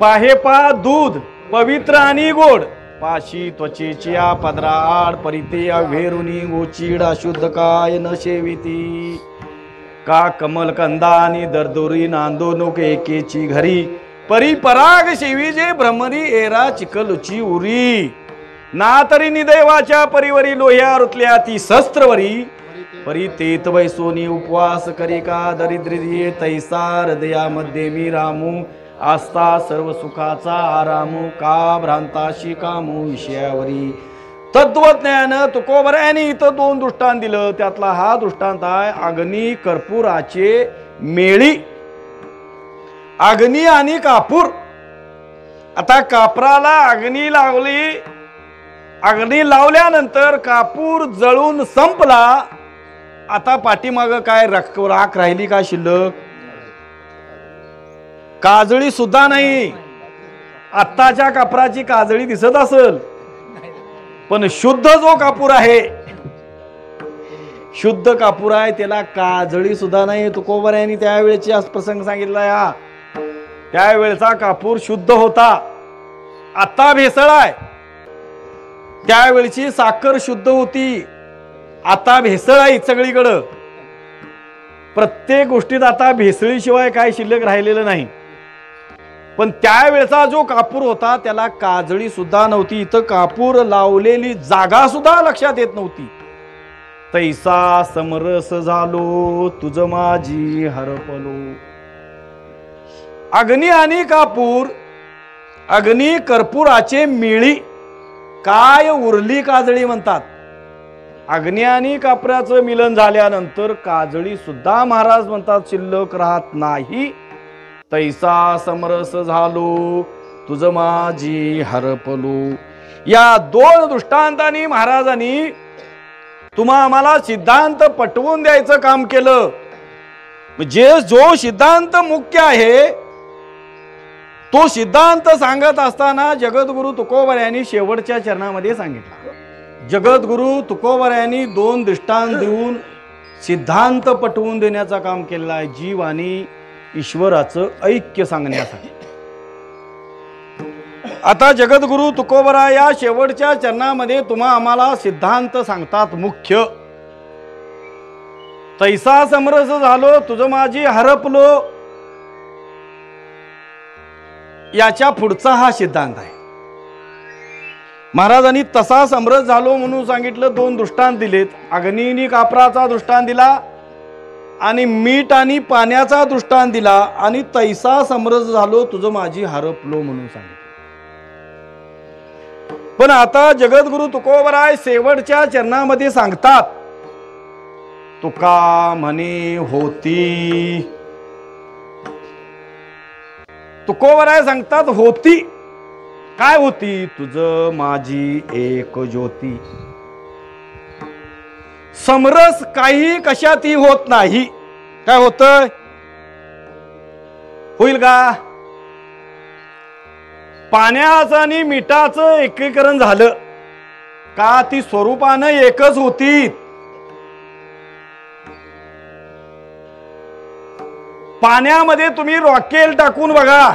पाहेपा दूध पवित्र आणि गोड, पाशी त्वचेची पदरा आड, परिते अवेरुनी गोचीड अशुद्ध काय न शेविती. का कमल कंदा आणि दरदोरी नांदोनुक एकेची घरी, परी पराग शेवीजे भ्रमरी एरा चिकलुची उरी. ना तरी निदैवाच्या परिवरी लोह्या रुतल्या ती शस्त्रवरी, परी तेत वैसोनी उपवास करी का दरिद्री. तैसा हृदयामध्ये मी रामू आस्था सर्व सुखाचा आरामू, का भ्रांताशी कामू विषयावरी. तत्वज्ञान तुकोबरायांनी इथं 2 दृष्टांत दिलं. त्यातला हा दृष्टांत आहे अग्नी कर्पूराचे मेळी. अग्नी आणि कापूर. आता कापराला अग्नी लावली, अग्नी लावल्यानंतर कापूर जळून संपला. आता पाठीमाग काय राख राहिली का शिल्लक? काजळी सुद्धा नाही. आत्ताच्या कापराची काजळी दिसत असेल, पण शुद्ध जो कापूर आहे, शुद्ध कापूर आहे, त्याला काजळी सुद्धा नाही. तुकोबरायांनी त्यावेळेची आज प्रसंग सांगितला. या त्यावेळेचा कापूर शुद्ध होता, आता भेसळ आहे. त्यावेळची साखर शुद्ध होती, आता भेसळ आहे सगळीकडं. प्रत्येक गोष्टीत आता भेसळीशिवाय काय शिल्लक राहिलेलं नाही. पण त्यावेळेचा जो कापूर होता त्याला काजळी सुद्धा नव्हती. इथं कापूर लावलेली जागा सुद्धा लक्षात येत नव्हती. तैसा समरस झालो तुझ माझी हरपलो. अग्नी आणि कापूर, अग्नी कर्पूराचे मिळी, काय उरली काजळी म्हणतात. अग्नी आणि कापराचं मिलन झाल्यानंतर काजळी सुद्धा महाराज म्हणतात शिल्लक राहत नाही. तैसा समरस झालो तुझ माझी हरपलो. या 2 दृष्टांतांनी महाराजांनी आम्हाला सिद्धांत पटवून द्यायचं काम केलं. म्हणजे जो सिद्धांत मुख्य आहे तो सिद्धांत सांगत असताना जगद्गुरु तुकोबरायांनी शेवटच्या चरणामध्ये सांगितला. जगद्गुरु तुकोबरायांनी 2 दृष्टांत देऊन सिद्धांत पटवून देण्याचं काम केलेलं आहे, जीव आणि ईश्वराचं ऐक्य सांगण्यासाठी. आता जगद्गुरु तुकोबरा या शेवटच्या चरणामध्ये आम्हाला सिद्धांत सांगतात मुख्य. तैसा समरस झालो तुझ माझी हरपलो, याच्या पुढचा हा सिद्धांत आहे. महाराजांनी तसा समरस झालो म्हणून सांगितलं. 2 दृष्टांत दिलेत. अग्नी कापराचा दृष्टांत दिला आणि मीठ आणि पाण्याचा दृष्टांत दिला आणि तैसा समरस झालो तुझ माझी हरपलो म्हणून सांगितलं. पण आता जगद्गुरु तुकोबराय शेवटच्या चरणामध्ये सांगतात, तुका म्हणे होती तुकोबराय सांगतात होती. काय होती? तुझ माझी एक ज्योती. समरस काही कशातही होत नाही. काय होतंय? होईल का? पाण्याचं आणि मिठाचं एकीकरण झालं का ती स्वरूपानं एकच होती. पाण्यामध्ये तुम्ही रॉकेल टाकून बघा.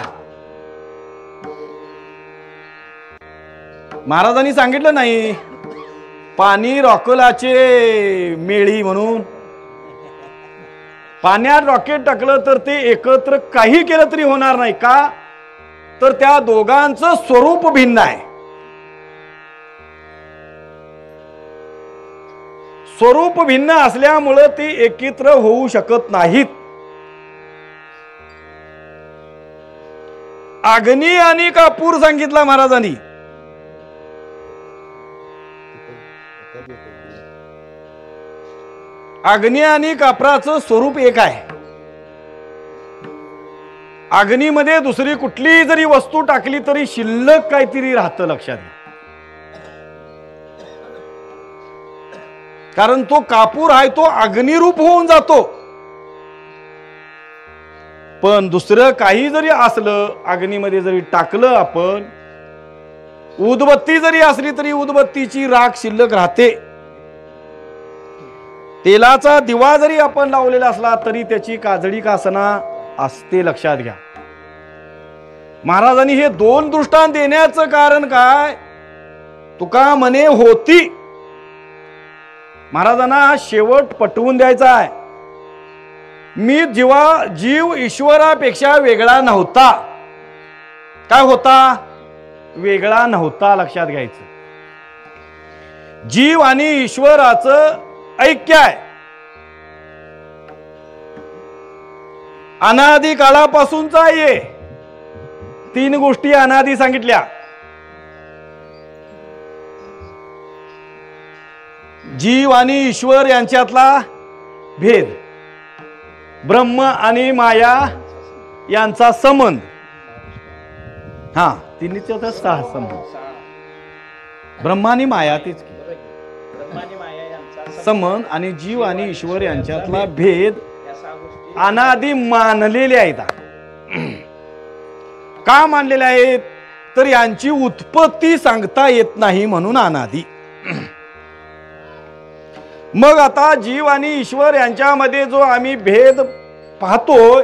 महाराजांनी सांगितलं नाही पाणी रॉकेलाचे मेळी म्हणून. पाण्यात रॉकेट टाकलं तर ते एकत्र काही केलं तरी होणार नाही. का? तर त्या दोघांचं स्वरूप भिन्न आहे. स्वरूप भिन्न असल्यामुळे ती एकत्र होऊ शकत नाहीत. अग्नी आणि कापूर सांगितला महाराजांनी. अग्नी आणि कापराचं स्वरूप एक आहे. अग्नीमध्ये दुसरी कुठली जरी वस्तू टाकली तरी शिल्लक काहीतरी राहतं. लक्षात घ्या. कारण तो कापूर आहे तो अग्निरूप होऊन जातो. पण दुसरं काही जरी असलं अग्नीमध्ये जरी टाकलं आपण, उदबत्ती जरी असली तरी उदबत्तीची राख शिल्लक राहते. तेलाचा दिवा जरी आपण लावलेला असला तरी त्याची काजळी कासना असते. लक्षात घ्या. महाराजांनी हे दोन दृष्टांत देण्याचं कारण काय? तुका म्हणे होती. महाराजांना शेवट पटवून द्यायचा आहे. मी जीव ईश्वरापेक्षा वेगळा नव्हता. काय होता? वेगळा नव्हता. लक्षात घ्यायचं. जीव आणि ईश्वराचं ऐक्य आहे. अनादी काळापासूनचा आहे. तीन गोष्टी अनादी सांगितल्या. जीव आणि ईश्वर यांच्यातला भेद, ब्रह्म आणि माया यांचा संबंध. हा तिन्हीचा सहा संबंध. ब्रह्म आणि माया तेच संबंध आणि जीव आणि ईश्वर यांच्यातला भेद अनादी मानलेले आहेत. का मानलेले आहेत? तर यांची उत्पत्ती सांगता येत नाही म्हणून अनादी. मग आता जीव आणि ईश्वर यांच्यामध्ये जो आम्ही भेद पाहतोय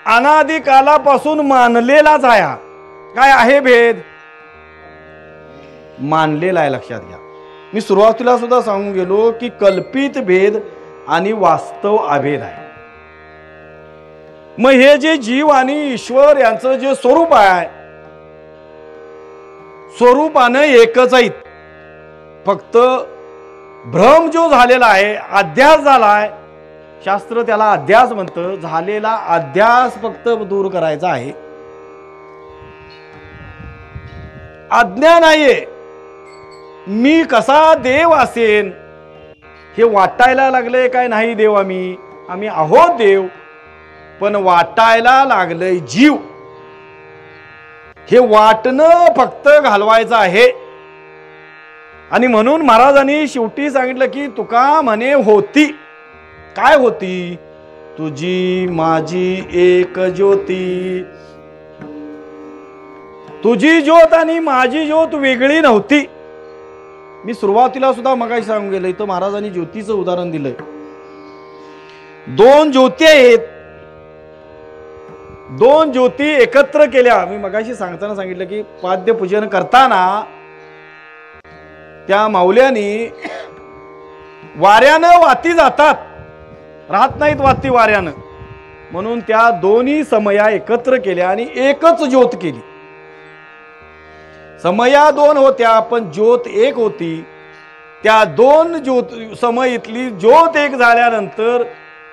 अनादी कालापासून मानलेलाच आहे. काय आहे भेद? मानलेला आहे. लक्षात घ्या. मी सुरुवातीला सुद्धा सांगून गेलो की कल्पित भेद आणि वास्तव अभेद आहे. मग हे जे जीव आणि ईश्वर यांचं जे स्वरूप आहे स्वरूपानं एकच आहेत. फक्त भ्रम जो झालेला आहे, अध्यास झालाय, शास्त्र त्याला अध्यास म्हणतं. झालेला अध्यास फक्त दूर करायचा आहे. अज्ञान नाहीये. मी कसा देव असेन हे वाटायला लागले काय नाही. देव आम्ही आहोत देव, पण वाटायला लागलंय जीव. हे वाटणं फक्त घालवायचं आहे. आणि म्हणून महाराजांनी शेवटी सांगितलं की तुका म्हणे होती. काय होती? तुझी माझी एक ज्योती. तुझी ज्योत आणि माझी ज्योत वेगळी नव्हती. मी सुरुवातीला सुद्धा मगाशी सांगून गेलो. इथं महाराजांनी ज्योतीचं उदाहरण दिलंय. दोन ज्योती आहेत. दोन ज्योती एकत्र केल्या. मी मगाशी सांगताना सांगितलं की पाद्यपूजन करताना त्या माऊल्यानी वाऱ्यानं वाती जातात, राहत नाहीत वाती वाऱ्यानं. म्हणून त्या दोन्ही समया एकत्र केल्या आणि एकच ज्योत केली. समया दोन होत्या पण ज्योत एक होती. त्या दोन ज्योत समयीतली ज्योत एक झाल्यानंतर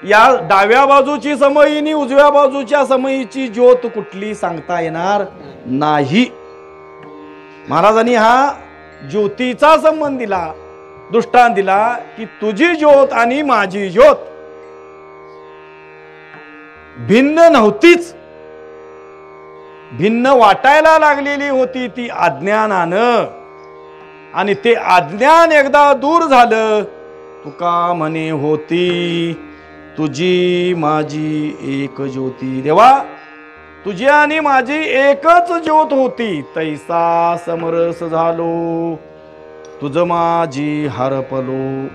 या डाव्या बाजूची समयी आणि उजव्या बाजूच्या समयीची ज्योत कुठली सांगता येणार नाही. महाराजांनी हा ज्योतीचा संबंध दिला, दृष्टांत दिला की तुझी ज्योत आणि माझी ज्योत भिन्न नव्हतीच. भिन्न वाटायला लागलेली होती ती अज्ञानानं, आणि ते अज्ञान एकदा दूर झालं, तुका म्हणे होती तुझी माझी एक ज्योती. देवा, तुझी आणि माझी एकच ज्योत होती, तैसा समरस झालो, तुझ माझी हरपलो.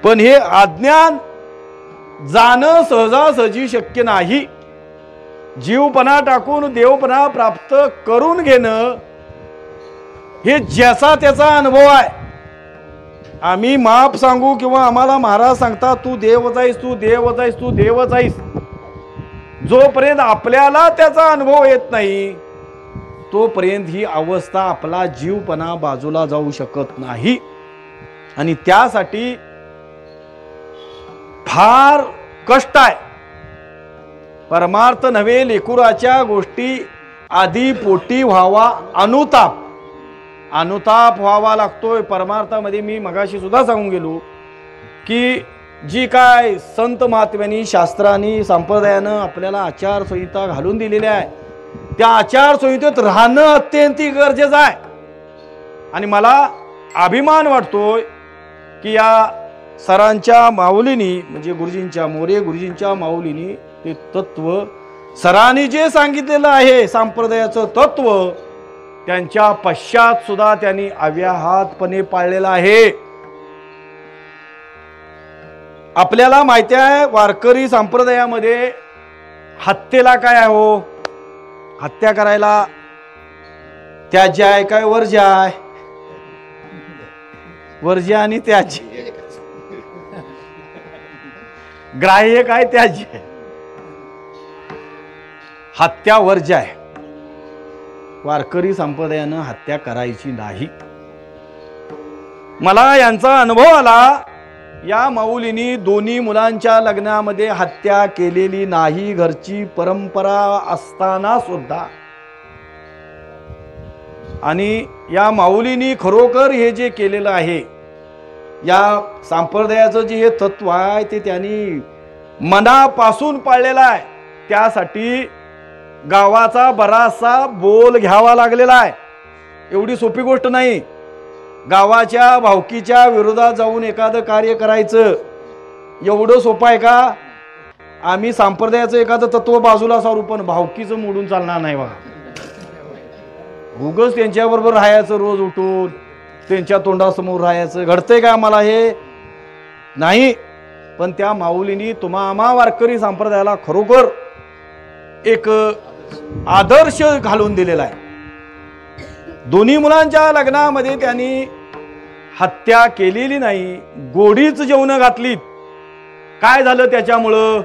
पण हे अज्ञान जाणं सहजासहजी शक्य नाही. जीवपणा टाकून देवपणा प्राप्त करून घेणं हे ज्याचा त्याचा अनुभव आहे. आम्ही माप सांगू किंवा आम्हाला महाराज सांगता तू देवच आहेस, तू देवच आहेस, तू देवच आहेस, जोपर्यंत आपल्याला त्याचा अनुभव येत नाही तोपर्यंत ही अवस्था, आपला जीवपणा बाजूला जाऊ शकत नाही. आणि त्यासाठी फार कष्ट आहे. परमार्थ नव्हे, लेकुराच्या गोष्टी आधी पोटी व्हावा अनुताप, अनुताप व्हावा लागतोय परमार्थामध्ये. मी मगाशी सुद्धा सांगून गेलो की जी काय संत महात्म्यांनी, शास्त्रांनी, संप्रदायानं आपल्याला आचारसंहिता घालून दिलेल्या आहे, त्या आचारसंहितेत राहणं अत्यंत गरजेचं आहे. आणि मला अभिमान वाटतोय की या सरांच्या माऊलीनी, म्हणजे गुरुजींच्या, मोरे गुरुजींच्या माऊलीनी ते तत्व, सरांनी जे सांगितलेलं आहे संप्रदायाचं तत्व, त्यांच्या पश्चात सुद्धा त्यांनी अव्याहतपणे पाळलेलं आहे. आपल्याला माहिती आहे वारकरी संप्रदायामध्ये हत्येला काय आहे हो? हत्या करायला त्याज्य आहे काय वर्ज्य आहे? वर्ज्य आणि त्याज्य. ग्राह्य काय त्याज्य आहे? हत्या वर्ज्य आहे. वारकरी संप्रदायानं हत्या करायची नाही. मला यांचा अनुभव आला. या माऊलींनी दोन्ही मुलांच्या लग्नामध्ये हत्या केलेली नाही, घरची परंपरा असताना सुद्धा. आणि या माऊलींनी खरोखर हे जे केलेलं आहे, या संप्रदायाचं जे हे तत्व आहे ते त्यांनी मनापासून पाळलेलं आहे. त्यासाठी गावाचा बराचसा बोल घ्यावा लागलेला आहे. एवढी सोपी गोष्ट नाही. गावाच्या भावकीच्या विरोधात जाऊन एखादं कार्य करायचं एवढं सोपं आहे का? आम्ही संप्रदायाचं एखादं तत्व बाजूला सारू, पण भावकीचं मोडून चालणार नाही बघा. उगाच त्यांच्याबरोबर राहायचं, रोज उठून त्यांच्या तोंडासमोर राहायचं. घडतंय का आम्हाला हे? नाही. पण त्या माऊलींनी आम्हा वारकरी संप्रदायाला खरोखर एक आदर्श घालून दिलेला आहे. दोन्ही मुलांच्या लग्नामध्ये त्यांनी हत्या केलेली नाही, गोडीच जेवण घातलीत. काय झालं त्याच्यामुळं?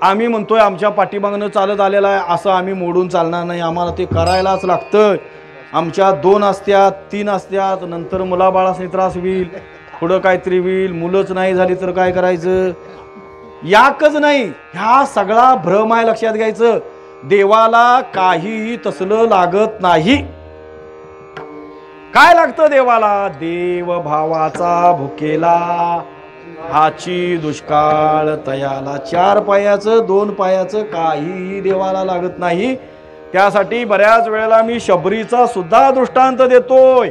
आम्ही म्हणतोय आमच्या पाठीमागनं चालत आलेला आहे, असं आम्ही मोडून चालणार नाही, आम्हाला ते करायलाच लागतं. आमच्या 2 असत्यात, 3 असत्यात, नंतर मुलाबाळासनी त्रास होईल, पुढं काहीतरी होईल, मुलंच नाही झाली तर काय करायचं? याकच नाही, ह्या सगळा भ्रम आहे, लक्षात घ्यायचं. देवाला काहीही तसलं लागत नाही. काय लागतं देवाला? देव भावाचा भुकेला हाची दुष्काळ तयाला. 4 पायाचं 2 पायाचं काहीही देवाला लागत नाही. त्यासाठी बऱ्याच वेळेला मी शबरीचा सुद्धा दृष्टांत देतोय.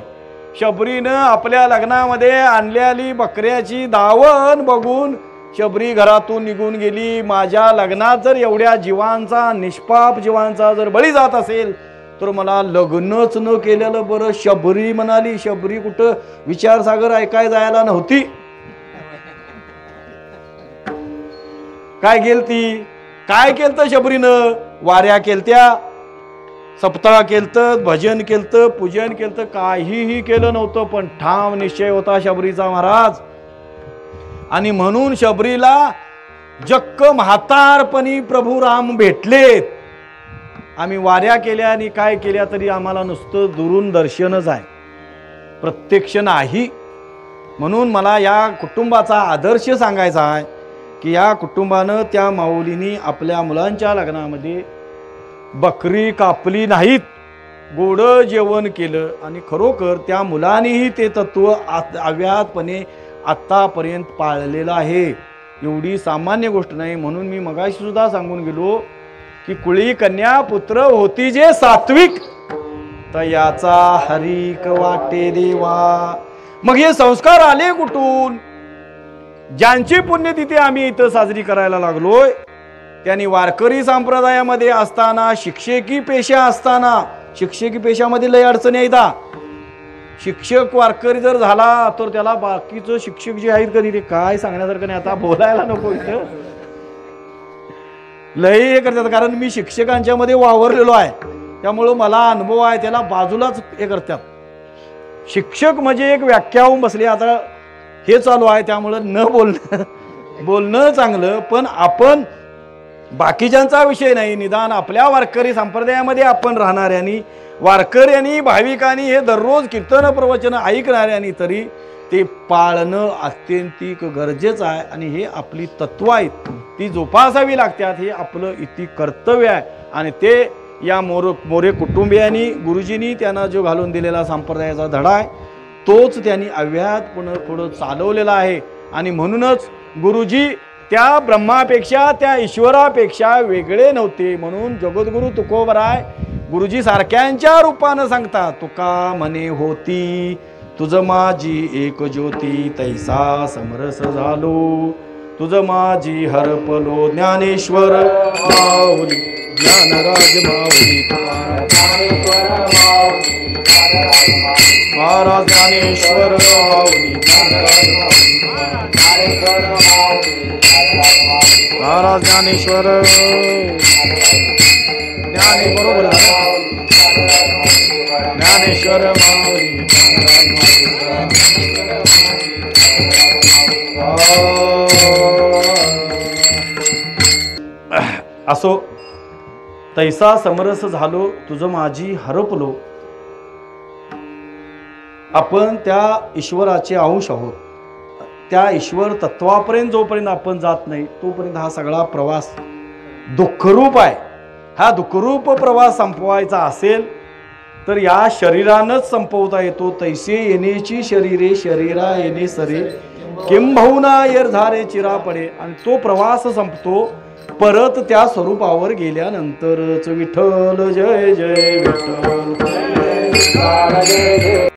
शबरीनं आपल्या लग्नामध्ये आणलेली बकऱ्याची दावण बघून शबरी घरातून निघून गेली. माझ्या लग्नात जर एवढ्या जीवांचा, निष्पाप जीवांचा जर बळी जात असेल तर मला लग्नच न केलेलं बरं. शबरी म्हणाली. शबरी कुठं विचारसागर ऐकाय जायला नव्हती. काय गेलती? काय केलतं शबरीनं? वाऱ्या केलत्या, सप्ताह केलतं, भजन केलतं, पूजन केलतं, काहीही केलं नव्हतं. पण ठाम निश्चय होता शबरीचा महाराज. आणि म्हणून शबरीला जक्क म्हातारपणी प्रभू राम भेटलेत. आम्ही वाऱ्या केल्या आणि काय केल्या तरी आम्हाला नुसतं दुरून दर्शनच आहे, प्रत्यक्ष नाही. म्हणून मला या कुटुंबाचा आदर्श सांगायचा आहे की या कुटुंबानं, त्या माऊलींनी आपल्या मुलांच्या लग्नामध्ये बकरी कापली नाहीत, गोड जेवण केलं. आणि खरोखर त्या मुलांनीही ते तत्व अव्याहतपणे आत्तापर्यंत पाळलेलं आहे. एवढी सामान्य गोष्ट नाही. म्हणून मी मगाशी सुद्धा सांगून गेलो की कुळी कन्या पुत्र होती जे सात्विक, तयाचा हरिक वाटे देवा. मग हे संस्कार आले कुठून? ज्यांची पुण्यतिथी आम्ही इथं साजरी करायला लागलोय त्यांनी वारकरी संप्रदायामध्ये असताना, शिक्षकी पेशा असताना, शिक्षकी पेशामध्ये लय अडचणी येतात. शिक्षक वारकरी जर झाला तर त्याला बाकीचं शिक्षक जे आहेत कधी ते काय सांगण्यासारखं नाही, आता बोलायला नको इथं, लय हे करतात. कारण मी शिक्षकांच्या मध्ये वावरलेलो आहे त्यामुळं मला अनुभव आहे, त्याला बाजूलाच हे करतात. शिक्षक म्हणजे एक व्याख्या होऊन बसली, आता हे चालू आहे त्यामुळं न बोलणं चांगलं. पण आपण बाकीच्यांचा विषय नाही, निदान आपल्या वारकरी संप्रदायामध्ये आपण राहणाऱ्यांनी, वारकऱ्यांनी, भाविकांनी हे दररोज कीर्तन प्रवचन ऐकणाऱ्यांनी तरी ते पाळणं अत्यंतिक गरजेचं आहे. आणि हे आपली तत्व आहेत, ती जोपासावी लागतात, हे आपलं इति कर्तव्य आहे. आणि ते या मोरे कुटुंबियांनी, गुरुजींनी त्यांना जो घालून दिलेला संप्रदायाचा धडा आहे तोच त्यांनी अव्याहत पुढं चालवलेला आहे. आणि म्हणूनच गुरुजी त्या ब्रह्मापेक्षा, त्या ईश्वरापेक्षा वेगळे नव्हते. म्हणून जगद्गुरु तुकोबराय गुरुजी सारख्यांच्या रूपानं सांगतात, तुका म्हणे होती तुझ माझी एक ज्योती, तैसा समरस झालो तुझ माझी हरपलो. ज्ञानेश्वर माऊली ज्ञानराज माऊली महाराज, ज्ञानेश्वर माऊली महाराज, ज्ञानेश्वर ज्ञाने बरोबर ज्ञानेश्वर माऊली. असो, तैसा समरस झालो तुझ माझी हरपलो. आपण त्या ईश्वराचे अंश आहोत. त्या ईश्वर तत्वापर्यंत जोपर्यंत आपण जात नाही तोपर्यंत हा सगळा प्रवास दुःखरूप आहे. हा दुःखरूप प्रवास संपवायचा असेल तर या शरीरानंच संपवता येतो. तैसे येण्याची शरीरे शरीरा येणे सरे, किंबहुना येर झारे चिरा पडे. आणि तो प्रवास संपतो परत त्या स्वरूपावर गेल्यानंतरच. विठ्ठल जय जय विठ्ठल.